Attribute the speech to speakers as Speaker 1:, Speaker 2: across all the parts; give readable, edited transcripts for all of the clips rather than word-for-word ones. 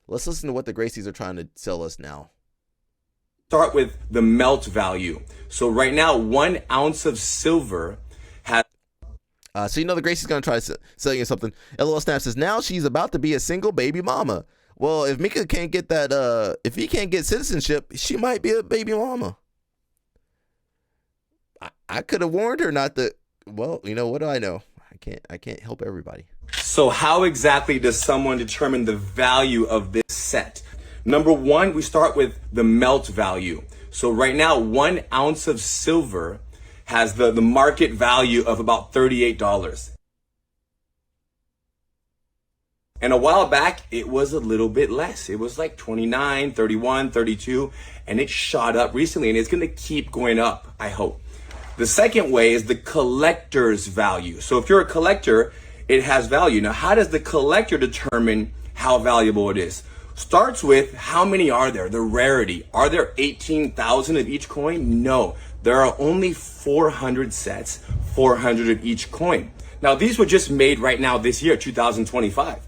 Speaker 1: Let's listen to what the Gracies are trying to sell us now.
Speaker 2: Start with the melt value. So right now, 1 ounce of silver has.
Speaker 1: So you know the Gracie's gonna try to sell you something. LOL Snap says now she's about to be a single baby mama. Well, if Mika can't get that, if he can't get citizenship, she might be a baby mama. I could have warned her not to. Well, you know what do I know? I can't help everybody.
Speaker 2: So how exactly does someone determine the value of this set? Number one, we start with the melt value. So right now, 1 ounce of silver has the market value of about $38. And a while back, it was a little bit less. It was like 29, 31, 32, and it shot up recently, and it's gonna keep going up, I hope. The second way is the collector's value. So if you're a collector, it has value. Now, how does the collector determine how valuable it is? Starts with how many are there, the rarity. Are there 18,000 of each coin? No, there are only 400 sets, 400 of each coin. Now, these were just made right now this year, 2025.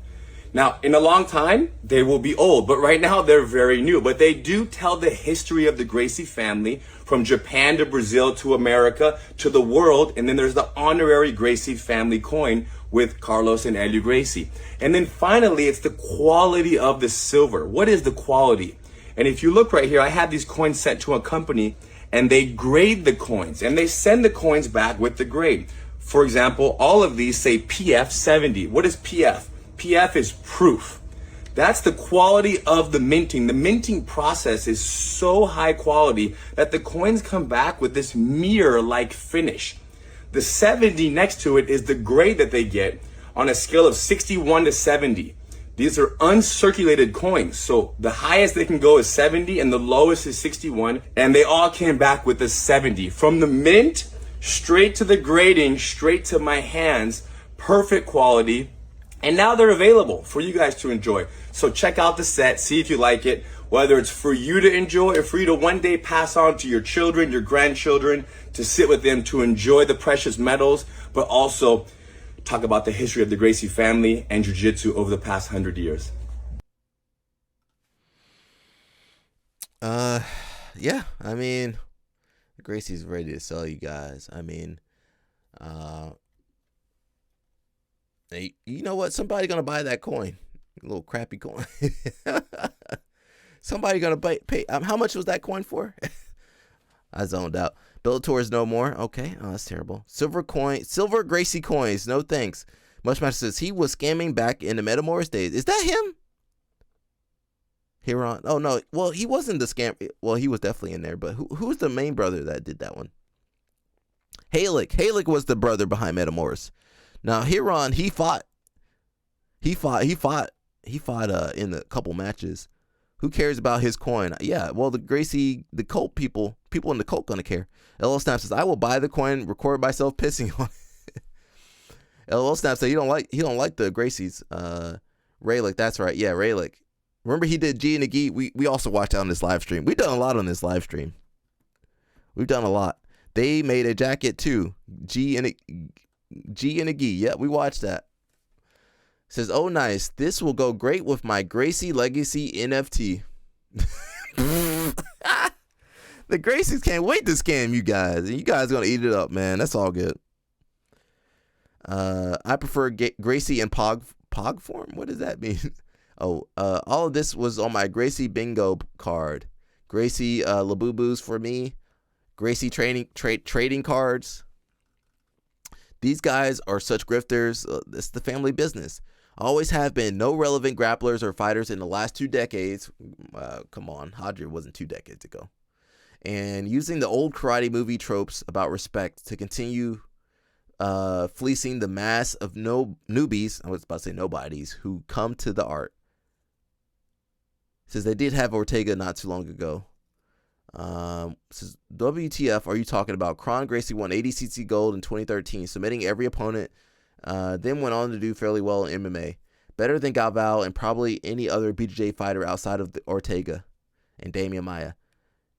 Speaker 2: Now, in a long time, they will be old, but right now they're very new. But they do tell the history of the Gracie family from Japan to Brazil to America to the world. And then there's the honorary Gracie family coin with Carlos and Elio Gracie. And then finally, it's the quality of the silver. What is the quality? And if you look right here, I had these coins sent to a company and they grade the coins and they send the coins back with the grade. For example, all of these say PF 70. What is PF? PF is proof. That's the quality of the minting. The minting process is so high quality that the coins come back with this mirror-like finish. The 70 next to it is the grade that they get on a scale of 61 to 70. These are uncirculated coins. So the highest they can go is 70 and the lowest is 61. And they all came back with a 70. From the mint, straight to the grading, straight to my hands, perfect quality. And now they're available for you guys to enjoy. So check out the set, see if you like it, whether it's for you to enjoy or for you to one day pass on to your children, your grandchildren, to sit with them, to enjoy the precious metals, but also talk about the history of the Gracie family and jiu-jitsu over the past 100 years.
Speaker 1: Yeah, I mean, Gracie's ready to sell you guys. I mean, hey, you know what? Somebody gonna buy that coin, a little crappy coin. Somebody gonna pay. How much was that coin for? I zoned out. Bellator's no more. Okay, oh that's terrible. Silver Gracie coins. No thanks. Mushmaster says he was scamming back in the Metamorphs days. Is that him? Huron. Oh no. Well, he wasn't the scam. Well, he was definitely in there. But who's the main brother that did that one? Halik was the brother behind Metamorphs. Now Huron, he fought in a couple matches. Who cares about his coin? Yeah, well, the Gracie, the cult people in the cult gonna care. LL Snap says, I will buy the coin, record myself pissing on it. LL Snap says he don't like the Gracies. Raylick, that's right. Yeah, Raylick. Remember he did G and the Gi? We also watched on this live stream. We've done a lot on this live stream. We've done a lot. They made a jacket too. G and a Gi. Yeah, we watched that. Says, oh nice, this will go great with my Gracie Legacy NFT. The Gracies can't wait to scam you guys. And you guys are going to eat it up, man. That's all good. I prefer Gracie in Pog form. What does that mean? Oh, all of this was on my Gracie bingo card. Gracie Labubus for me. Gracie trading cards. These guys are such grifters. It's the family business. Always have been. No relevant grapplers or fighters in the last 2 decades. Come on, Hadra wasn't 2 decades ago. And using the old karate movie tropes about respect to continue fleecing the mass of newbies, I was about to say nobodies, who come to the art. Says they did have Ortega not too long ago. Says, WTF are you talking about? Kron Gracie won 80cc gold in 2013, submitting every opponent, then went on to do fairly well in MMA. Better than Galvao and probably any other BJJ fighter outside of Ortega and Damian Maia.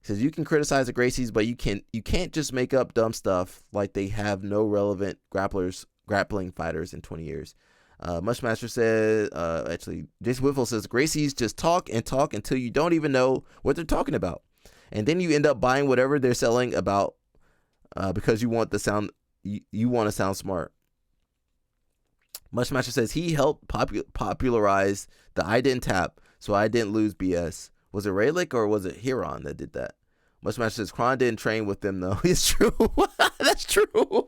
Speaker 1: He says you can criticize the Gracies, but you can't just make up dumb stuff like they have no relevant grappling fighters in 20 years. Mushmaster says, actually, Jason Whitfield says, Gracie's just talk and talk until you don't even know what they're talking about. And then you end up buying whatever they're selling about because you want the sound, you want to sound smart. Mushmaster says he helped popularize the I didn't tap, so I didn't lose BS. Was it Raylick or was it Huron that did that? Mushmaster says Kron didn't train with them though. It's true. That's true.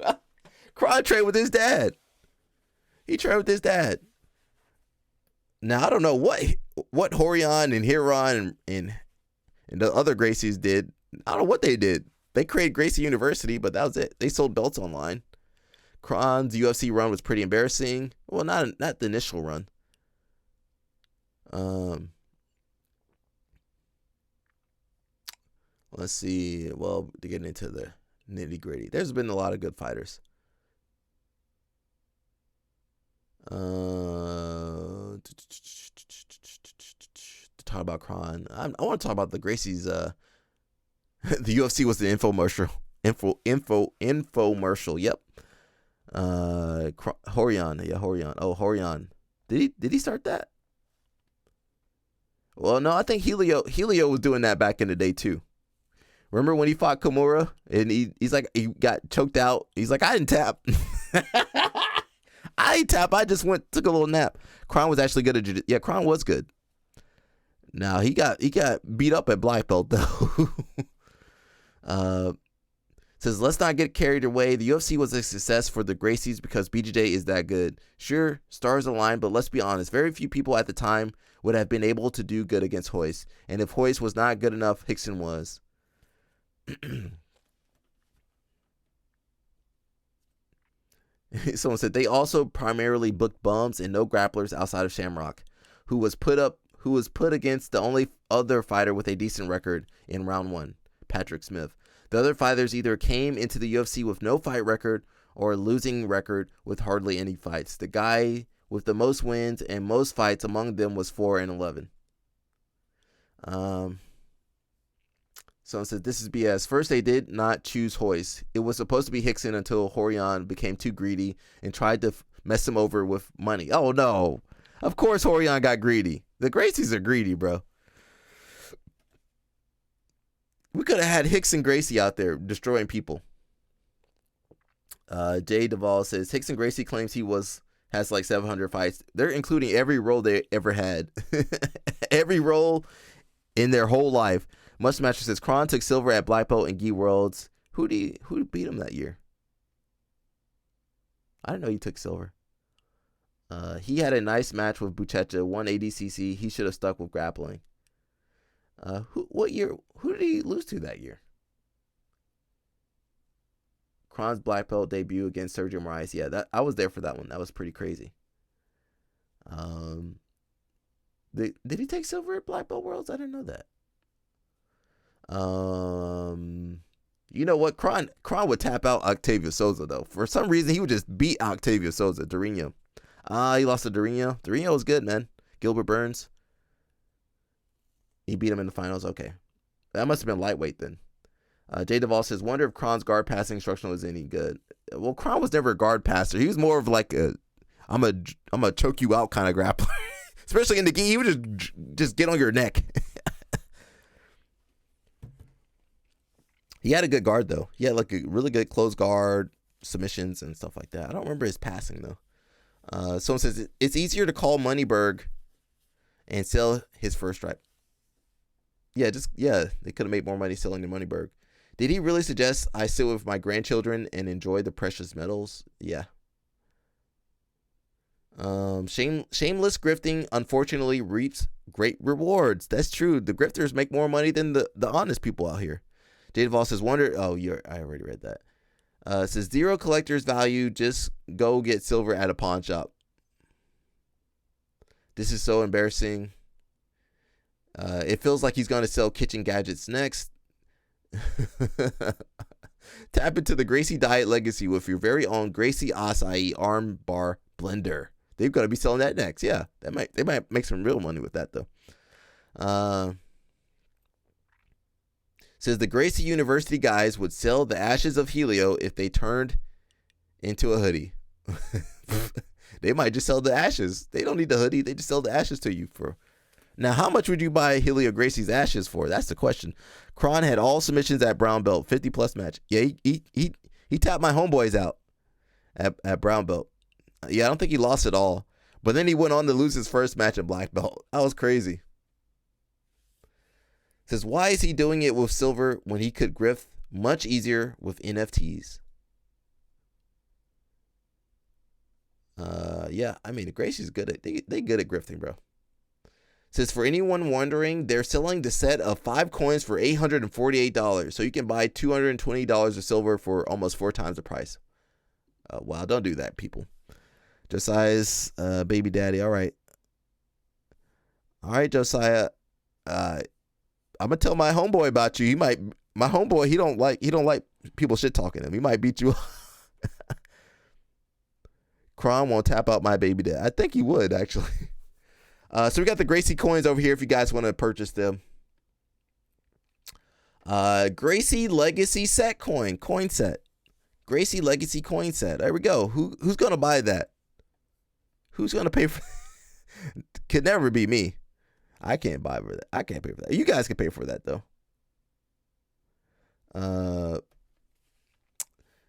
Speaker 1: Kron trained with his dad. He trained with his dad. Now I don't know what Horion and Huron and the other Gracies did. I don't know what they did. They created Gracie University, but that was it. They sold belts online. Kron's UFC run was pretty embarrassing. Well, not the initial run. Let's see. Well, to get into the nitty gritty, there's been a lot of good fighters. To talk about Kron, I want to talk about the Gracies. The UFC was the infomercial. Infomercial. Yep. Horion. Yeah, Horion. Oh, Horion. Did he start that? Well, no, I think Helio was doing that back in the day too. Remember when he fought Kimura and he's like, he got choked out. He's like, I didn't tap. I didn't tap. I just took a little nap. Kron was actually good at jiu-jitsu. Yeah, Kron was good. Now he got beat up at black belt though. Says, let's not get carried away. The UFC was a success for the Gracies because BJJ is that good. Sure, stars align, but let's be honest. Very few people at the time would have been able to do good against Hoist. And if Hoist was not good enough, Hickson was. Someone said they also primarily booked bums and no grapplers outside of Shamrock, who was put against the only other fighter with a decent record in round 1, Patrick Smith. The other fighters either came into the UFC with no fight record or a losing record with hardly any fights. The guy with the most wins and most fights among them was 4-11. Someone said, this is BS. First, they did not choose Hoist. It was supposed to be Hickson until Horion became too greedy and tried to mess him over with money. Oh, no. Of course Horion got greedy. The Gracies are greedy, bro. We could have had Hicks and Gracie out there destroying people. Jay Duvall says, Hicks and Gracie claims he has like 700 fights. They're including every role they ever had. Every role in their whole life. Mushmaster says, Kron took silver at Black Belt and Gi Worlds. Who beat him that year? I didn't know he took silver. He had a nice match with Buchecha, won ADCC. He should have stuck with grappling. What year? Who did he lose to that year? Kron's Black Belt debut against Sergio Moraes. Yeah, I was there for that one. That was pretty crazy. Did he take silver at Black Belt Worlds? I didn't know that. You know what? Kron would tap out Octavio Souza though. For some reason, he would just beat Octavio Souza. Dorino. He lost to Dorino. Dorino was good, man. Gilbert Burns. He beat him in the finals. Okay. That must have been lightweight then. Jay Duvall says, wonder if Kron's guard passing instructional was any good. Well, Kron was never a guard passer. He was more of like I'm a choke you out kind of grappler. Especially in the gi, he would just get on your neck. He had a good guard though. He had like a really good close guard, submissions and stuff like that. I don't remember his passing though. Someone says it's easier to call Moneyberg and sell his first stripe. They could have made more money selling the Moneyberg. Did he really suggest I sit with my grandchildren and enjoy the precious metals? Yeah. Shameless grifting unfortunately reaps great rewards. That's true. The grifters make more money than the honest people out here. Jade Vall says, I already read that. Says zero collector's value. Just go get silver at a pawn shop. This is so embarrassing. It feels like he's going to sell kitchen gadgets next. Tap into the Gracie Diet Legacy with your very own Gracie Acai Arm Bar Blender. They're going to be selling that next. Yeah, they might make some real money with that though. Says the Gracie University guys would sell the ashes of Helio if they turned into a hoodie. They might just sell the ashes. They don't need the hoodie. They just sell the ashes to you for. Now, how much would you buy Helio Gracie's ashes for? That's the question. Kron had all submissions at brown belt, 50-plus match. Yeah, he tapped my homeboys out at brown belt. Yeah, I don't think he lost it all. But then he went on to lose his first match at black belt. That was crazy. Says, why is he doing it with silver when he could grift much easier with NFTs? Yeah, I mean, Gracie's good at they good at grifting, bro. Says, for anyone wondering, they're selling the set of 5 coins for $848. So you can buy $220 of silver for almost 4 times the price. Wow, don't do that, people. Josiah's baby daddy. All right. All right, Josiah. I'm gonna tell my homeboy about you. My homeboy, he don't like people shit talking him. He might beat you up. Kron won't tap out my baby dad. I think he would, actually. So we got the Gracie coins over here if you guys want to purchase them. Gracie Legacy set coin set. Gracie Legacy coin set. There we go. Who's gonna buy that? Who's gonna pay for? Could never be me. I can't buy for that. I can't pay for that. You guys can pay for that though.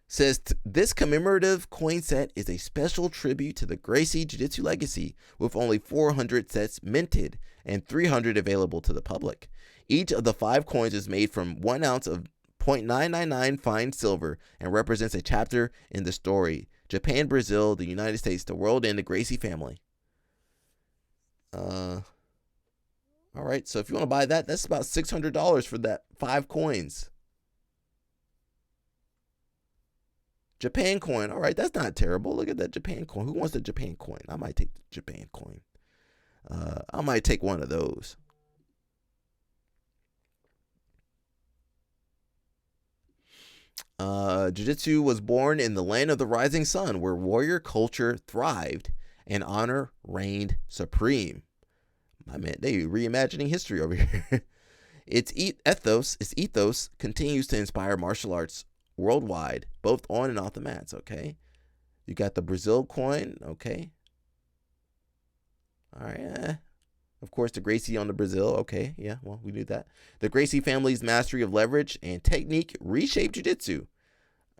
Speaker 1: Says this commemorative coin set is a special tribute to the Gracie Jiu-Jitsu legacy, with only 400 sets minted and 300 available to the public. Each of the 5 coins is made from 1 ounce of 0.999 fine silver and represents a chapter in the story: Japan, Brazil, the United States, the world, and the Gracie family. All right, so if you want to buy that, that's about $600 for that 5 coins. Japan coin. All right, that's not terrible. Look at that Japan coin. Who wants the Japan coin? I might take the Japan coin. I might take one of those. Jiu-Jitsu was born in the land of the rising sun, where warrior culture thrived and honor reigned supreme. I mean, they reimagining history over here. Its ethos continues to inspire martial arts worldwide, both on and off the mats. Okay, you got the Brazil coin. Okay, all right. Of course, the Gracie on the Brazil. Okay, yeah, well, we knew that. The Gracie family's mastery of leverage and technique reshaped jiu-jitsu.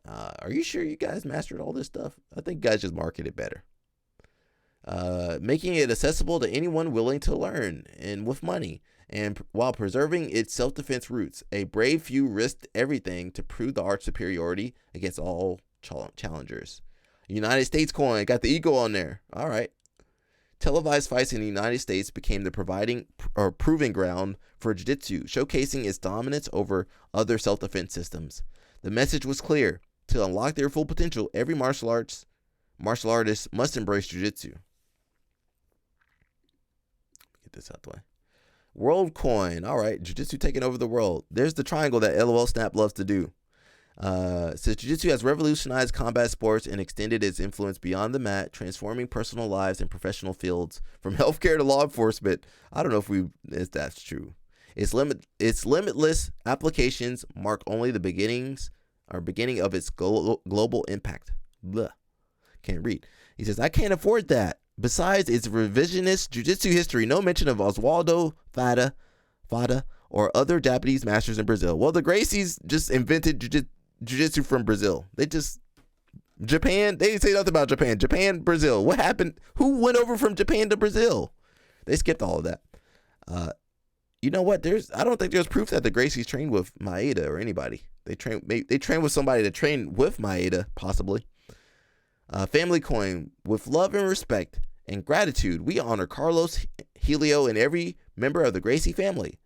Speaker 1: Are you sure you guys mastered all this stuff? I think you guys just marketed better. Making it accessible to anyone willing to learn and with money, and while preserving its self-defense roots. A brave few risked everything to prove the art's superiority against all challengers. United States coin, got the eagle on there. All right. Televised fights in the United States became the proving ground for jiu-jitsu, showcasing its dominance over other self-defense systems. The message was clear: to unlock their full potential, every martial artist must embrace jiu-jitsu. Get this out the way. World coin. All right, jiu-jitsu taking over the world. There's the triangle that LOL Snap loves to do. Says jiu-jitsu has revolutionized combat sports and extended its influence beyond the mat, transforming personal lives and professional fields from healthcare to law enforcement. I don't know if that's true. Its limitless applications mark only the beginning of its global impact. Blah. Can't read. He says, I can't afford that. Besides its revisionist jiu-jitsu history, no mention of Oswaldo Fada or other Japanese masters in Brazil. Well, the Gracies just invented jiu-jitsu from Brazil. Japan, they didn't say nothing about Japan. Japan, Brazil. What happened? Who went over from Japan to Brazil? They skipped all of that. You know what? I don't think there's proof that the Gracies trained with Maeda or anybody. They trained with somebody that trained with Maeda, possibly. Family coin. With love and respect and gratitude, we honor Carlos, Helio, and every member of the Gracie family.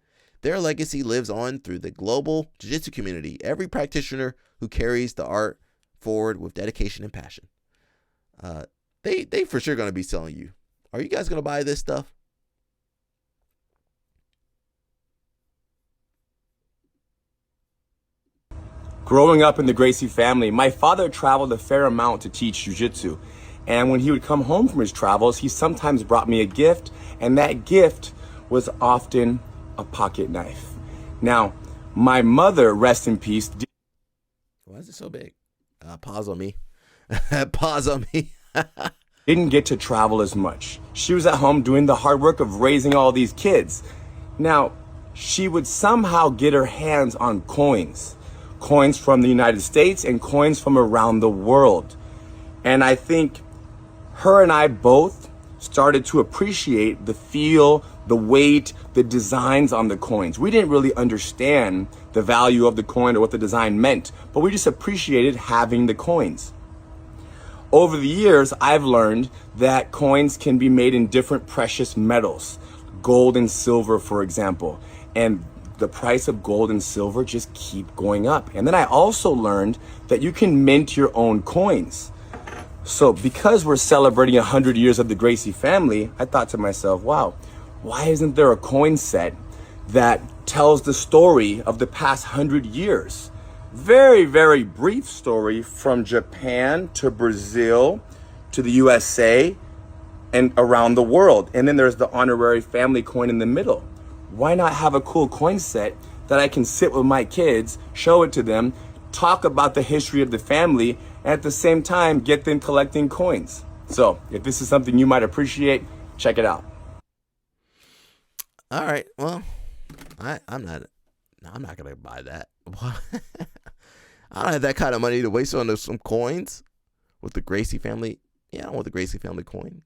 Speaker 1: Their legacy lives on through the global jiu-jitsu community, every practitioner who carries the art forward with dedication and passion. They for sure going to be selling you. Are you guys going to buy this stuff?
Speaker 2: Growing up in the Gracie family, my father traveled a fair amount to teach jiu-jitsu. And when he would come home from his travels, he sometimes brought me a gift, and that gift was often a pocket knife. Now, my mother, rest in peace.
Speaker 1: Why is it so big? Pause on me. Pause on me.
Speaker 2: didn't get to travel as much. She was at home doing the hard work of raising all these kids. Now, she would somehow get her hands on coins from the United States and coins from around the world. And I think her and I both started to appreciate the feel, the weight, the designs on the coins. We didn't really understand the value of the coin or what the design meant, but we just appreciated having the coins. Over the years, I've learned that coins can be made in different precious metals, gold and silver, for example. And the price of gold and silver just keep going up. And then I also learned that you can mint your own coins. So because we're celebrating 100 years of the Gracie family, I thought to myself, wow, why isn't there a coin set that tells the story of the past 100 years? Very, very brief story from Japan to Brazil to the USA and around the world. And then there's the honorary family coin in the middle. Why not have a cool coin set that I can sit with my kids, show it to them, talk about the history of the family, and at the same time get them collecting coins? So if this is something you might appreciate, check it out.
Speaker 1: All right. Well, I'm not gonna buy that. I don't have that kind of money to waste on some coins with the Gracie family. Yeah, I don't want the Gracie family coin.